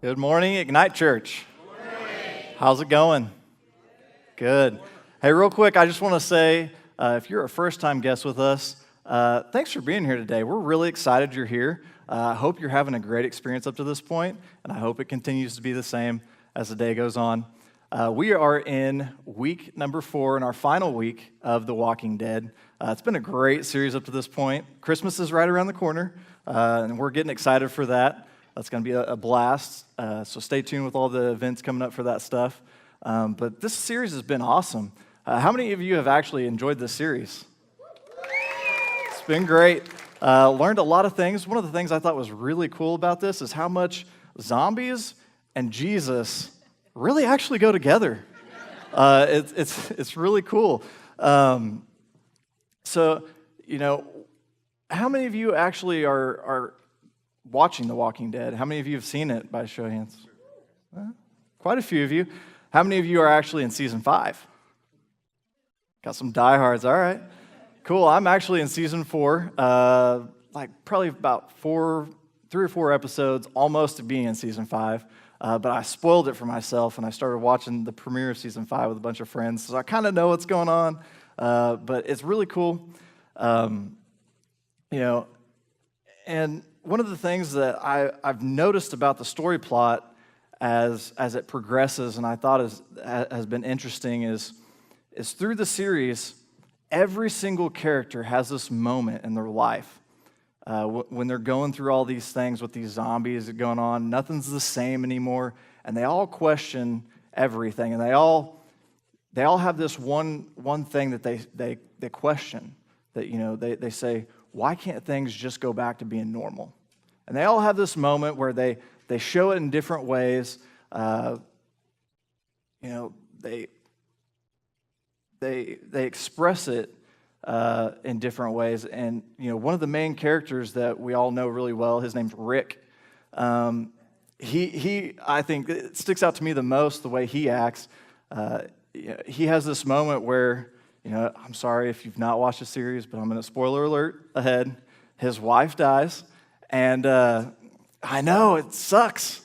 Good morning, Ignite Church. Good morning. How's it going? Good. Hey, real quick, I just want to say, if you're a first-time guest with us, thanks for being here today. We're really excited you're here. I hope you're having a great experience up to this point, and I hope it continues to be the same as the day goes on. We are in week number 4, in our final week of The Walking Dead. It's been a great series up to this point. Christmas is right around the corner, and we're getting excited for that. That's going to be a blast, so stay tuned with all the events coming up for that stuff. But this series has been awesome. How many of you have actually enjoyed this series? It's been great. Learned a lot of things. One of the things I thought was really cool about this is how much zombies and Jesus really actually go together. It's really cool. So, how many of you actually are watching The Walking Dead? How many of you have seen it by show of hands? Quite a few of you. How many of you are actually in season 5? Got some diehards, all right. Cool, I'm actually in season 4, probably about 3 or 4 episodes, almost to being in season 5. But I spoiled it for myself, and I started watching the premiere of season 5 with a bunch of friends, so I kind of know what's going on, but it's really cool. And one of the things that I've noticed about the story plot as it progresses, and I thought has been interesting, is through the series, every single character has this moment in their life when they're going through all these things with these zombies going on. Nothing's the same anymore, and they all question everything, and they all have this one thing that they question, that they say, why can't things just go back to being normal? And they all have this moment where they show it in different ways. They express it in different ways. And one of the main characters that we all know really well, his name's Rick. He I think it sticks out to me the most the way he acts. He has this moment where, I'm sorry if you've not watched the series, but I'm going to spoiler alert ahead. His wife dies. And I know, it sucks.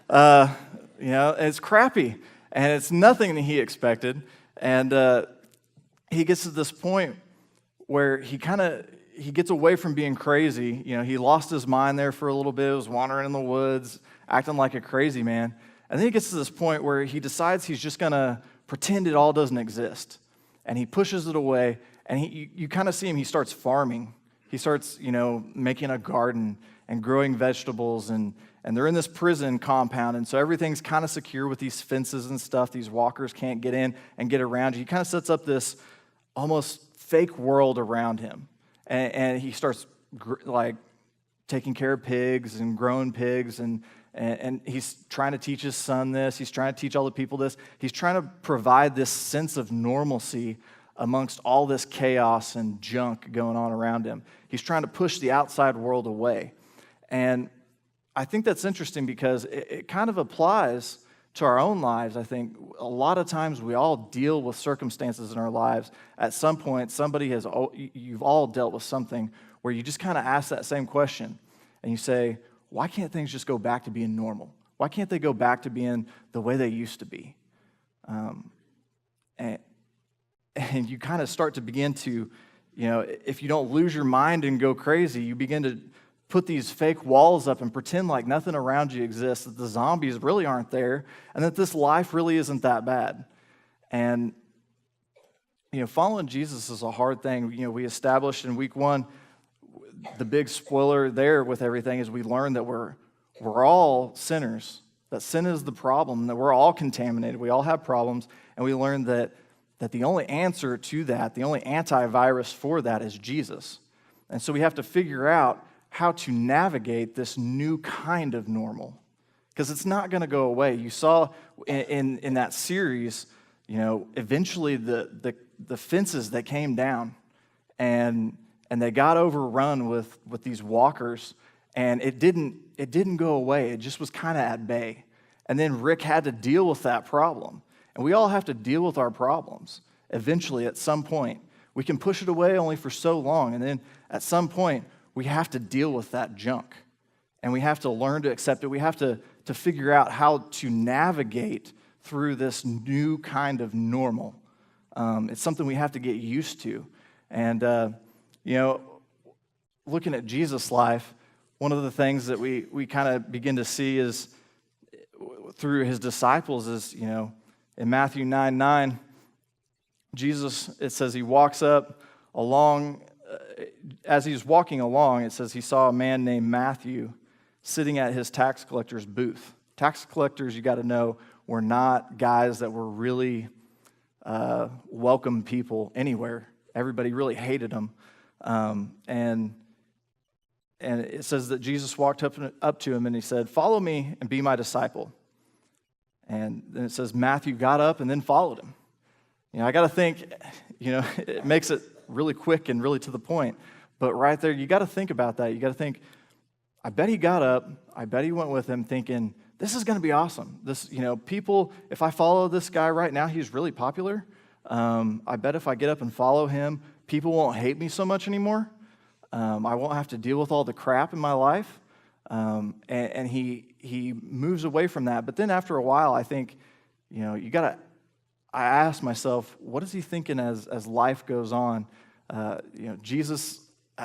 It's crappy. And it's nothing that he expected. And he gets to this point where he gets away from being crazy. He lost his mind there for a little bit, was wandering in the woods, acting like a crazy man. And then he gets to this point where he decides he's just going to pretend it all doesn't exist. And he pushes it away, and you kind of see him, he starts farming. He starts, making a garden and growing vegetables, and they're in this prison compound, and so everything's kind of secure with these fences and stuff. These walkers can't get in and get around you. He kind of sets up this almost fake world around him, and he starts taking care of pigs and growing pigs, and he's trying to teach his son this. He's trying to teach all the people this. He's trying to provide this sense of normalcy amongst all this chaos and junk going on around him. He's trying to push the outside world away. And I think that's interesting because it kind of applies to our own lives. I think a lot of times we all deal with circumstances in our lives. At some point, you've all dealt with something where you just kind of ask that same question. And you say, why can't things just go back to being normal? Why can't they go back to being the way they used to be? And you kind of start to begin to, if you don't lose your mind and go crazy, you begin to put these fake walls up and pretend like nothing around you exists, that the zombies really aren't there, and that this life really isn't that bad. And, following Jesus is a hard thing. We established in week 1, the big spoiler there with everything is we learned that we're all sinners, that sin is the problem, that we're all contaminated, we all have problems, and we learned that the only answer to that, the only antivirus for that is Jesus. And so we have to figure out how to navigate this new kind of normal, because it's not going to go away. You saw in that series, eventually the fences that came down, and they got overrun with these walkers, and it didn't go away. It just was kind of at bay. And then Rick had to deal with that problem. And we all have to deal with our problems eventually at some point. We can push it away only for so long, and then at some point, we have to deal with that junk. And we have to learn to accept it. We have to to figure out how to navigate through this new kind of normal. It's something we have to get used to. And, looking at Jesus' life, one of the things that we kind of begin to see is through his disciples is, in Matthew 9:9, Jesus, it says he walks up along, as he's walking along, it says he saw a man named Matthew sitting at his tax collector's booth. Tax collectors, you got to know, were not guys that were really welcome people anywhere. Everybody really hated them. And it says that Jesus walked up to him and he said, "Follow me and be my disciple." And then it says Matthew got up and then followed him. I got to think, it makes it really quick and really to the point. But right there, you got to think about that. You got to think, I bet he got up. I bet he went with him thinking, this is going to be awesome. This, people, if I follow this guy right now, he's really popular. I bet if I get up and follow him, people won't hate me so much anymore. I won't have to deal with all the crap in my life. And he moves away from that. But then after a while, I think, I ask myself, what is he thinking as life goes on? Jesus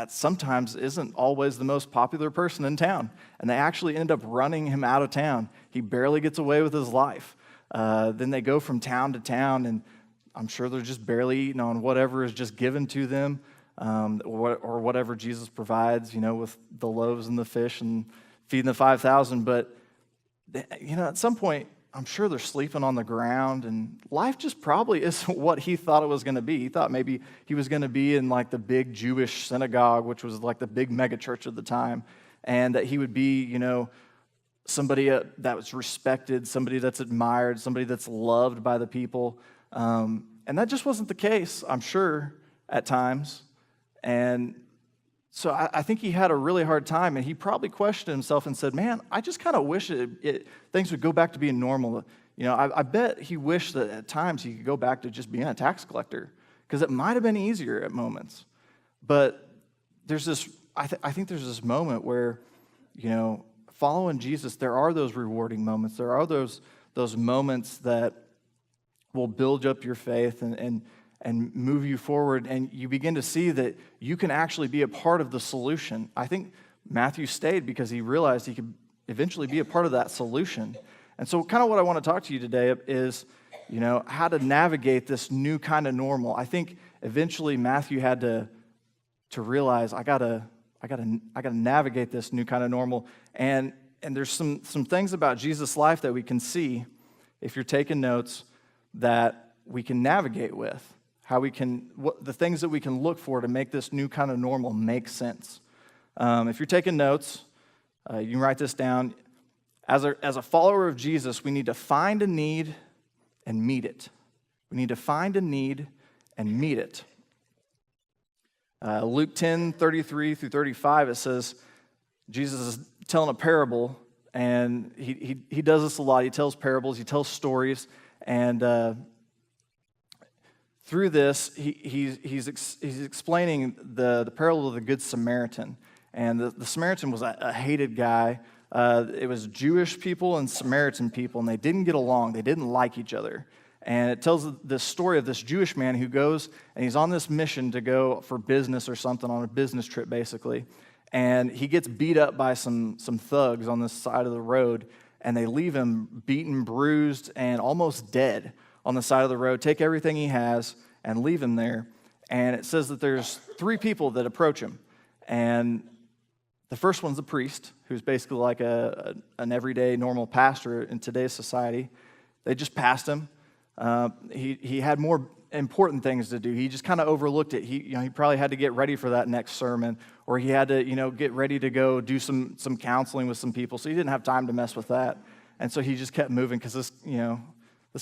sometimes isn't always the most popular person in town. And they actually end up running him out of town. He barely gets away with his life. Then they go from town to town, and I'm sure they're just barely eating on whatever is just given to them, or whatever Jesus provides, with the loaves and the fish and feeding the 5,000. But, at some point, I'm sure they're sleeping on the ground, and life just probably isn't what he thought it was going to be. He thought maybe he was going to be in like the big Jewish synagogue, which was like the big megachurch of the time, and that he would be, somebody that was respected, somebody that's admired, somebody that's loved by the people. And that just wasn't the case, I'm sure, at times. And so I think he had a really hard time, and he probably questioned himself and said, man, I just kind of wish things would go back to being normal. I bet he wished that at times he could go back to just being a tax collector, because it might have been easier at moments. But there's this, I think there's this moment where, following Jesus, there are those rewarding moments. There are those moments that will build up your faith and move you forward, and you begin to see that you can actually be a part of the solution. I think Matthew stayed because he realized he could eventually be a part of that solution. And so kind of what I want to talk to you today is, how to navigate this new kind of normal. I think eventually Matthew had to realize, I gotta navigate this new kind of normal. And there's some things about Jesus' life that we can see, if you're taking notes, that we can navigate with. The things that we can look for to make this new kind of normal make sense. If you're taking notes, you can write this down. As a follower of Jesus, we need to find a need and meet it. We need to find a need and meet it. Luke 10:33 through 35, it says, Jesus is telling a parable, and he does this a lot. He tells parables, he tells stories, and through this, he's explaining the parable of the Good Samaritan. And the Samaritan was a hated guy. It was Jewish people and Samaritan people, and they didn't get along. They didn't like each other. And it tells the story of this Jewish man who goes, and he's on this mission to go for business or something, on a business trip, basically. And he gets beat up by some thugs on this side of the road, and they leave him beaten, bruised, and almost dead on the side of the road, take everything he has and leave him there. And it says that there's 3 people that approach him. And the first one's a priest, who's basically like an everyday normal pastor in today's society. They just passed him. He had more important things to do. He just kind of overlooked it. He probably had to get ready for that next sermon, or he had to get ready to go do some counseling with some people. So he didn't have time to mess with that. And so he just kept moving because this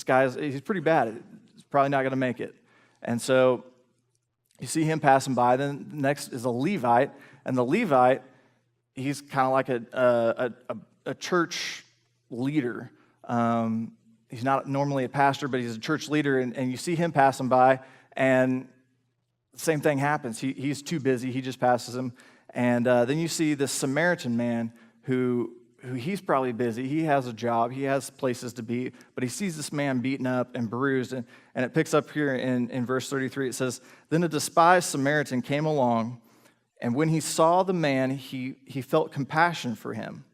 guy, he's pretty bad. He's probably not going to make it. And so you see him passing by. Then next is a Levite. And the Levite, he's kind of like a church leader. He's not normally a pastor, but he's a church leader. And you see him passing by, and the same thing happens. He's too busy. He just passes him. And then you see this Samaritan man who who he's probably busy. He has a job. He has places to be. But he sees this man beaten up and bruised. And it picks up here in verse 33. It says, "Then a despised Samaritan came along, and when he saw the man, he felt compassion for him.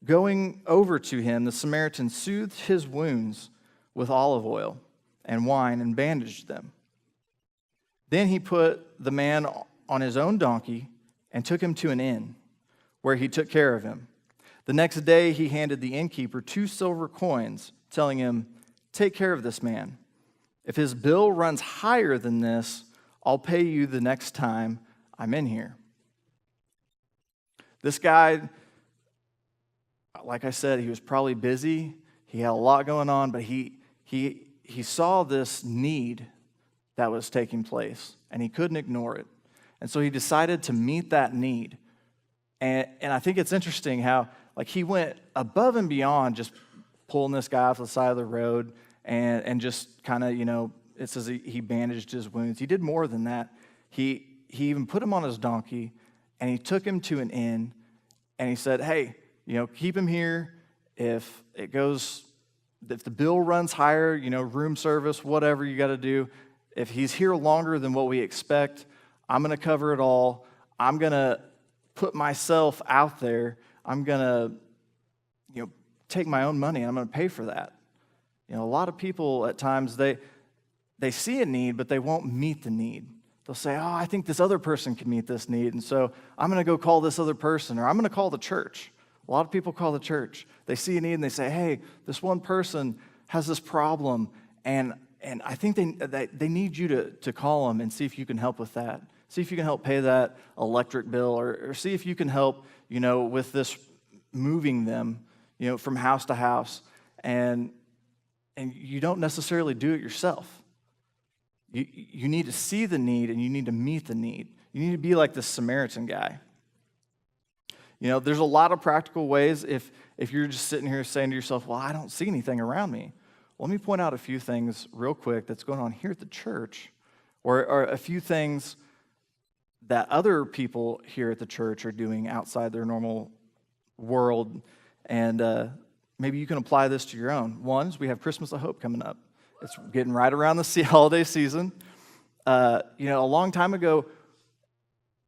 Going over to him, the Samaritan soothed his wounds with olive oil and wine and bandaged them. Then he put the man on his own donkey and took him to an inn, where he took care of him. The next day he handed the innkeeper 2 silver coins, telling him, 'Take care of this man. If his bill runs higher than this, I'll pay you the next time I'm in here.'" This guy, like I said, he was probably busy. He had a lot going on, but he saw this need that was taking place, and he couldn't ignore it. And so he decided to meet that need. And I think it's interesting how, like, he went above and beyond just pulling this guy off the side of the road and just kind of, it says he bandaged his wounds. He did more than that. He even put him on his donkey, and he took him to an inn, and he said, "Hey, keep him here. If the bill runs higher, room service, whatever you got to do, if he's here longer than what we expect, I'm going to cover it all. I'm going to put myself out there. I'm going to, take my own money, and I'm going to pay for that." A lot of people at times, they see a need, but they won't meet the need. They'll say, "Oh, I think this other person can meet this need, and so I'm going to go call this other person, or I'm going to call the church." A lot of people call the church. They see a need, and they say, "Hey, this one person has this problem, and I think they need you to call them and see if you can help with that. See if you can help pay that electric bill, or see if you can help, with this moving them, from house to house." And you don't necessarily do it yourself. You need to see the need, and you need to meet the need. You need to be like this Samaritan guy. There's a lot of practical ways if you're just sitting here saying to yourself, "Well, I don't see anything around me." Well, let me point out a few things real quick that's going on here at the church, or a few things that other people here at the church are doing outside their normal world, and maybe you can apply this to your own. One is we have Christmas of Hope coming up. It's getting right around the holiday season. A long time ago,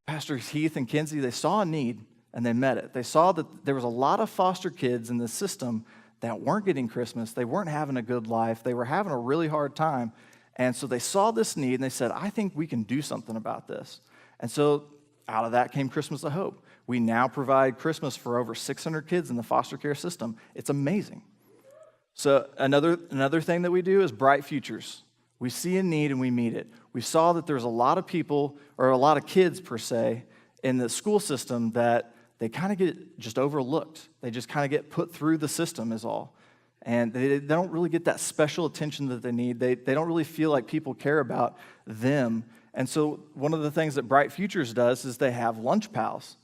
Pastors Heath and Kinsey, they saw a need, and they met it. They saw that there was a lot of foster kids in the system that weren't getting Christmas. They weren't having a good life. They were having a really hard time. And so they saw this need, and they said, "I think we can do something about this." And so out of that came Christmas of Hope. We now provide Christmas for over 600 kids in the foster care system. It's amazing. So another thing that we do is Bright Futures. We see a need and we meet it. We saw that there's a lot of people, or a lot of kids per se, in the school system that they kind of get just overlooked. They just kind of get put through the system is all. And they don't really get that special attention that they need. They don't really feel like people care about them. And so one of the things that Bright Futures does is they have lunch pals.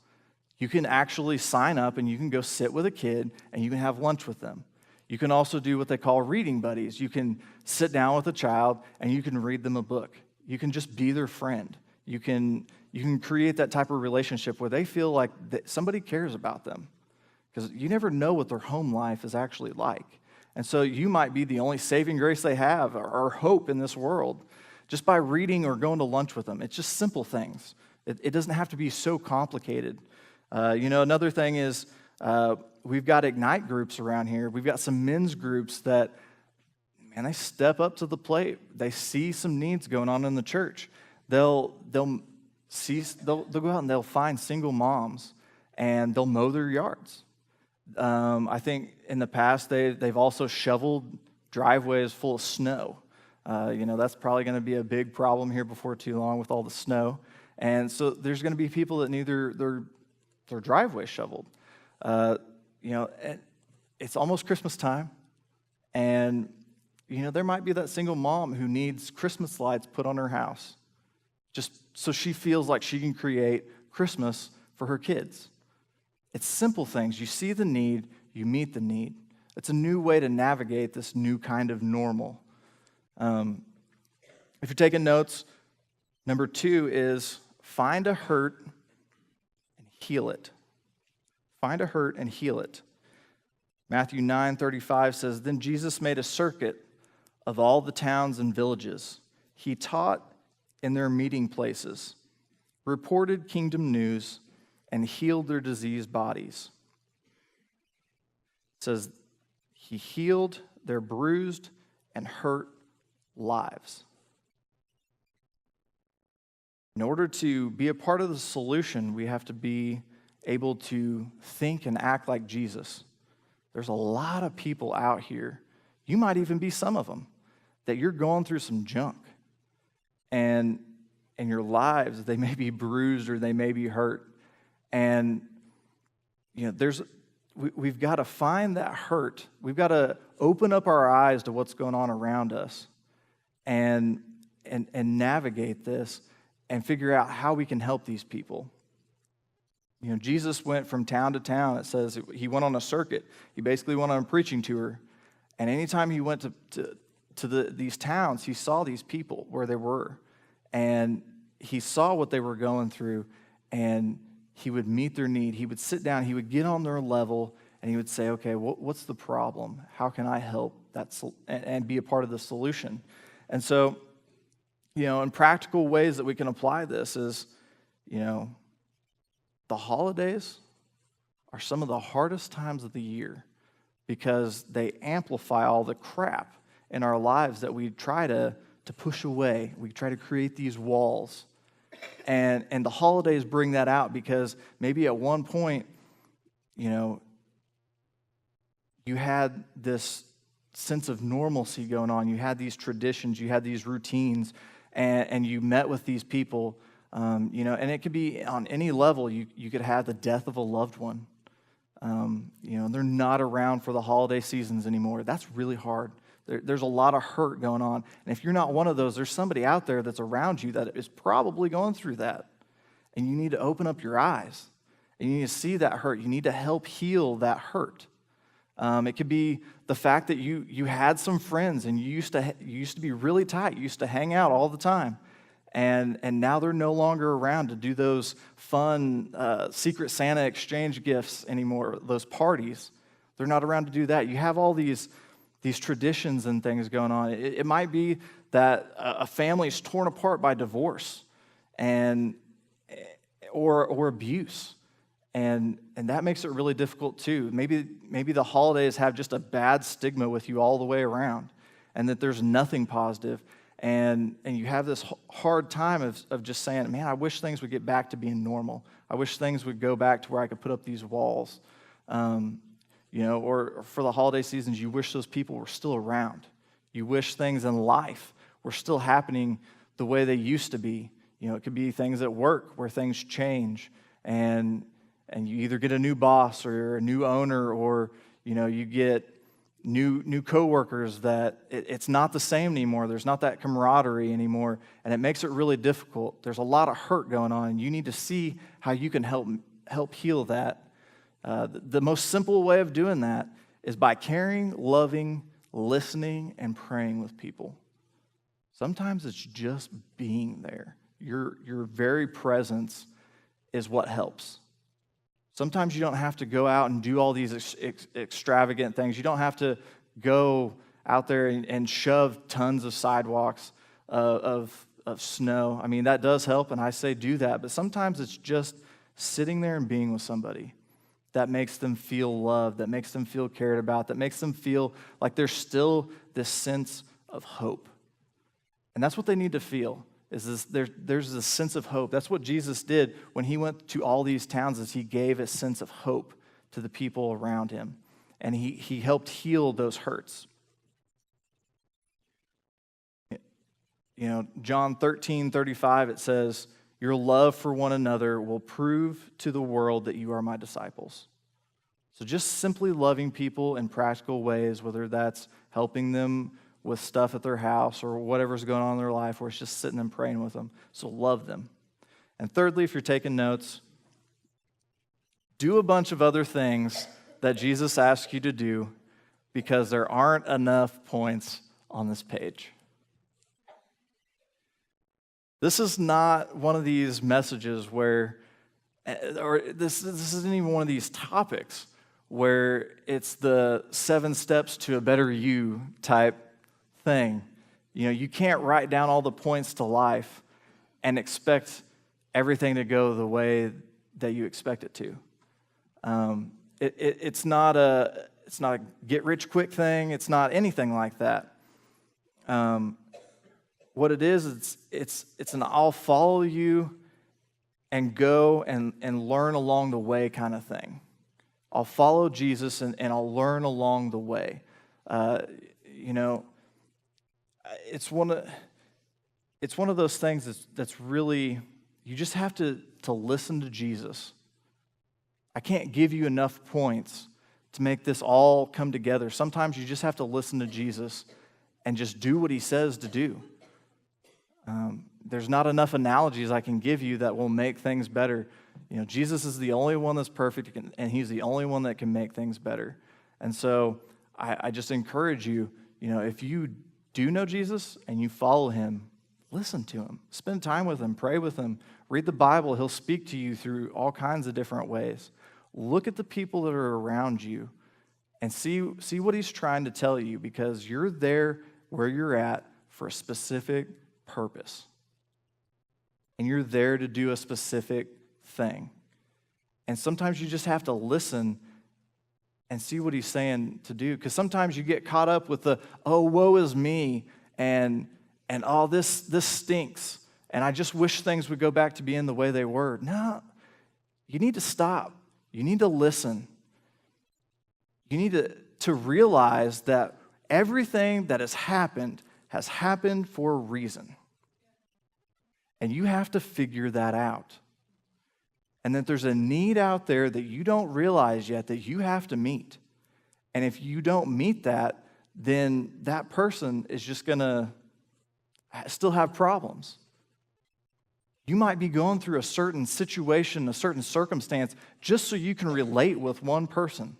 You can actually sign up and you can go sit with a kid and you can have lunch with them. You can also do what they call reading buddies. You can sit down with a child and you can read them a book. You can just be their friend. You can create that type of relationship where they feel like somebody cares about them, because you never know what their home life is actually like. And so you might be the only saving grace they have, or hope in this world, just by reading or going to lunch with them. It's just simple things. It doesn't have to be so complicated. Another thing is we've got Ignite groups around here. We've got some men's groups that, man, they step up to the plate. They see some needs going on in the church. They'll go out and they'll find single moms and they'll mow their yards. I think in the past they've also shoveled driveways full of snow. That's probably going to be a big problem here before too long with all the snow. And so there's going to be people that need their driveway shoveled. It's almost Christmas time, and there might be that single mom who needs Christmas lights put on her house, just so she feels like she can create Christmas for her kids. It's simple things. You see the need, you meet the need. It's a new way to navigate this new kind of normal. If you're taking notes, number 2 is find a hurt and heal it. Find a hurt and heal it. Matthew 9:35 says, "Then Jesus made a circuit of all the towns and villages. He taught in their meeting places, reported kingdom news, and healed their diseased bodies." It says, He healed their bruised and hurt lives. In order to be a part of the solution, we have to be able to think and act like Jesus. There's a lot of people out here, you might even be some of them, that you're going through some junk. And in your lives, they may be bruised or they may be hurt. And we've got to find that hurt. We've got to open up our eyes to what's going on around us and navigate this and figure out how we can help these people. Jesus went from town to town. It says he went on a circuit. He basically went on a preaching tour. And anytime he went to these towns, he saw these people where they were. And he saw what they were going through. And he would meet their need. He would sit down. He would get on their level. And he would say, okay, what's the problem? How can I help and be a part of the solution? And so, in practical ways that we can apply this is, the holidays are some of the hardest times of the year because they amplify all the crap in our lives that we try to push away. We try to create these walls. And the holidays bring that out because maybe at one point, you had this sense of normalcy going on. You had these traditions, you had these routines, and you met with these people. And it could be on any level. You could have the death of a loved one. They're not around for the holiday seasons anymore. That's really hard. There's a lot of hurt going on. And if you're not one of those, there's somebody out there that's around you that is probably going through that. And you need to open up your eyes. And you need to see that hurt. You need to help heal that hurt. It could be the fact that you had some friends and you used to be really tight. You used to hang out all the time. And now they're no longer around to do those fun Secret Santa exchange gifts anymore, those parties. They're not around to do that. You have all these traditions and things going on. It might be that a family is torn apart by divorce or abuse. And that makes it really difficult too. Maybe the holidays have just a bad stigma with you all the way around and that there's nothing positive. And you have this hard time of just saying, man, I wish things would get back to being normal. I wish things would go back to where I could put up these walls. Or for the holiday seasons, you wish those people were still around. You wish things in life were still happening the way they used to be. It could be things at work where things change and you either get a new boss or a new owner or, you get new coworkers that it's not the same anymore. There's not that camaraderie anymore, and it makes it really difficult. There's a lot of hurt going on, and you need to see how you can help heal that. The most simple way of doing that is by caring, loving, listening, and praying with people. Sometimes it's just being there. Your very presence is what helps. Sometimes you don't have to go out and do all these extravagant things. You don't have to go out there and shove tons of sidewalks of snow. I mean, that does help, and I say do that. But sometimes it's just sitting there and being with somebody that makes them feel loved, that makes them feel cared about, that makes them feel like there's still this sense of hope. And that's what they need to feel. There's this sense of hope. That's what Jesus did when he went to all these towns, is he gave a sense of hope to the people around him. And he helped heal those hurts. John 13:35, it says, "Your love for one another will prove to the world that you are my disciples." So just simply loving people in practical ways, whether that's helping them with stuff at their house or whatever's going on in their life, or it's just sitting and praying with them. So love them. And thirdly, if you're taking notes, do a bunch of other things that Jesus asks you to do because there aren't enough points on this page. This is not one of these messages where, or this isn't even one of these topics where it's the 7 steps to a better you type thing. You can't write down all the points to life and expect everything to go the way that you expect it to. It's not a get rich quick thing. It's not anything like that. What it is, it's an I'll follow you and go and learn along the way kind of thing. I'll follow Jesus and I'll learn along the way. It's one of those things that's really, you just have to listen to Jesus. I can't give you enough points to make this all come together. Sometimes you just have to listen to Jesus and just do what he says to do. There's not enough analogies I can give you that will make things better. Jesus is the only one that's perfect, and he's the only one that can make things better. And so I just encourage you, if you do know Jesus and you follow him, listen to him. Spend time with him. Pray with him. Read the Bible. He'll speak to you through all kinds of different ways. Look at the people that are around you and see what he's trying to tell you, because you're there where you're at for a specific purpose. And you're there to do a specific thing. And sometimes you just have to listen and see what he's saying to do. Because sometimes you get caught up with the, oh, woe is me, and oh, this stinks, and I just wish things would go back to being the way they were. No, you need to stop. You need to listen. You need to realize that everything that has happened for a reason. And you have to figure that out. And that there's a need out there that you don't realize yet that you have to meet. And if you don't meet that, then that person is just going to still have problems. You might be going through a certain situation, a certain circumstance, just so you can relate with one person.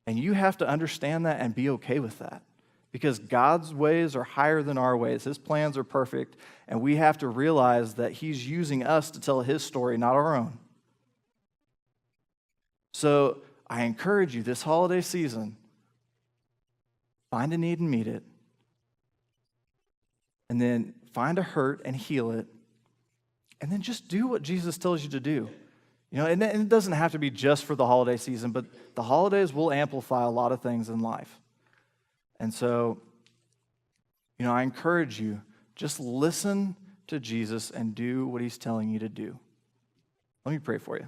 And you have to understand that and be okay with that. Because God's ways are higher than our ways. His plans are perfect. And we have to realize that he's using us to tell his story, not our own. So I encourage you this holiday season, find a need and meet it. And then find a hurt and heal it. And then just do what Jesus tells you to do. And it doesn't have to be just for the holiday season, but the holidays will amplify a lot of things in life. And so, I encourage you, just listen to Jesus and do what he's telling you to do. Let me pray for you.